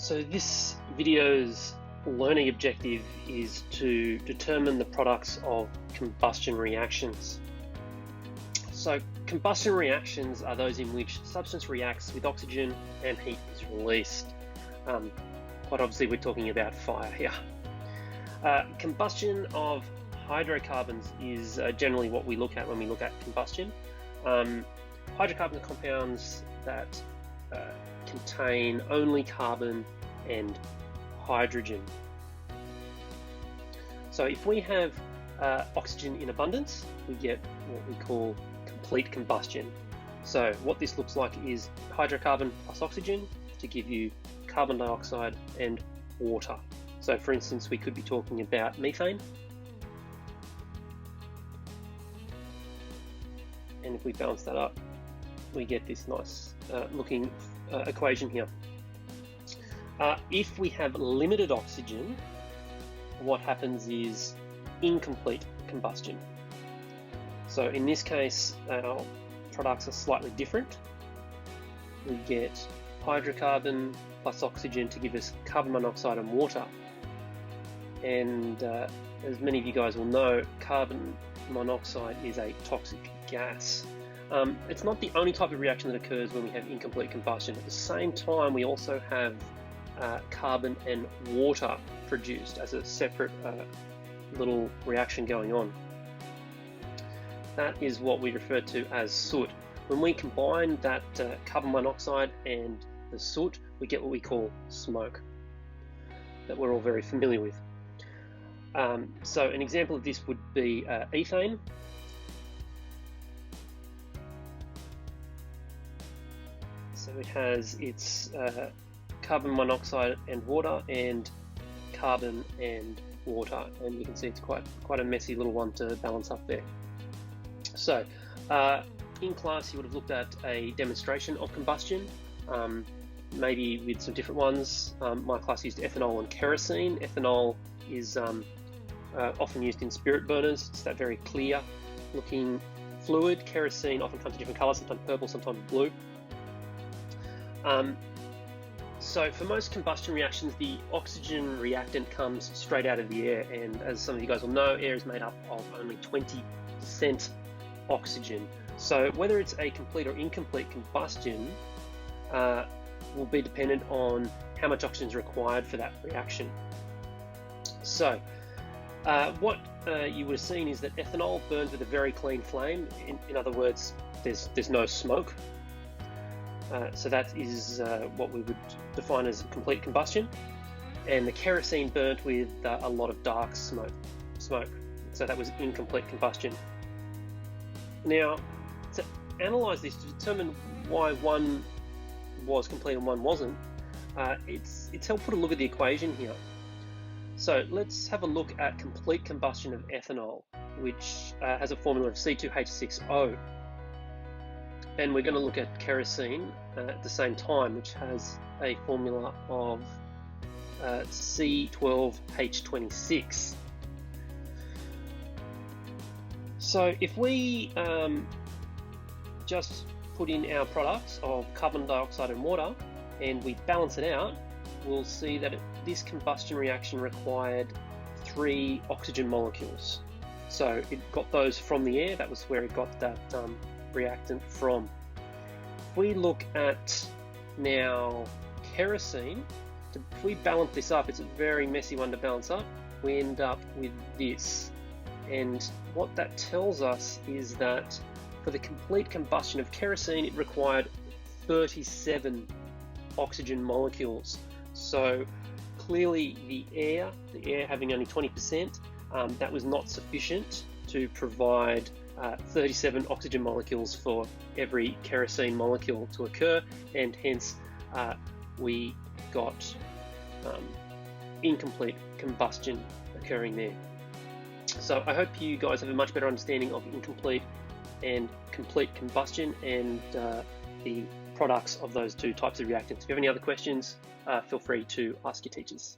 So this video's learning objective is to determine the products of combustion reactions. So combustion reactions are those in which substance reacts with oxygen and heat is released. Quite obviously we're talking about fire here. Combustion of hydrocarbons is generally what we look at when we look at combustion. Hydrocarbons are compounds that contain only carbon and hydrogen. So if we have oxygen in abundance, we get what we call complete combustion. So what this looks like is hydrocarbon plus oxygen to give you carbon dioxide and water. So for instance, we could be talking about methane. And if we balance that up, we get this nice looking equation here. If we have limited oxygen, what happens is incomplete combustion. So in this case, our products are slightly different. We get hydrocarbon plus oxygen to give us carbon monoxide and water. And as many of you guys will know, carbon monoxide is a toxic gas. It's not the only type of reaction that occurs when we have incomplete combustion. At the same time, we also have carbon and water produced as a separate little reaction going on. That is what we refer to as soot. When we combine that carbon monoxide and the soot, we get what we call smoke, that we're all very familiar with. So an example of this would be ethane. So it has its carbon monoxide and water and carbon and water, and you can see it's quite a messy little one to balance up there. So in class you would have looked at a demonstration of combustion, maybe with some different ones. My class used ethanol and kerosene. Ethanol is often used in spirit burners. It's that very clear looking fluid. Kerosene often comes in different colours, sometimes purple, sometimes blue. So for most combustion reactions, the oxygen reactant comes straight out of the air, and as some of you guys will know, air is made up of only 20% oxygen. So whether it's a complete or incomplete combustion will be dependent on how much oxygen is required for that reaction. So what you would have seen is that ethanol burns with a very clean flame. In other words, there's no smoke. So that is what we would define as complete combustion. And the kerosene burnt with a lot of dark smoke. So that was incomplete combustion. Now, to analyse this, to determine why one was complete and one wasn't, it's helpful to look at the equation here. So let's have a look at complete combustion of ethanol, which has a formula of C2H6O. And we're going to look at kerosene at the same time, which has a formula of C12H26. So if we just put in our products of carbon dioxide and water and we balance it out, we'll see that this combustion reaction required 3 oxygen molecules. So it got those from the air. That was where it got that reactant from. If we look at now kerosene, if we balance this up, it's a very messy one to balance up. We end up with this, and what that tells us is that for the complete combustion of kerosene, it required 37 oxygen molecules. So clearly the air having only 20%, that was not sufficient to provide 37 oxygen molecules for every kerosene molecule to occur, and hence we got incomplete combustion occurring there. So I hope you guys have a much better understanding of incomplete and complete combustion and the products of those two types of reactants. If you have any other questions, feel free to ask your teachers.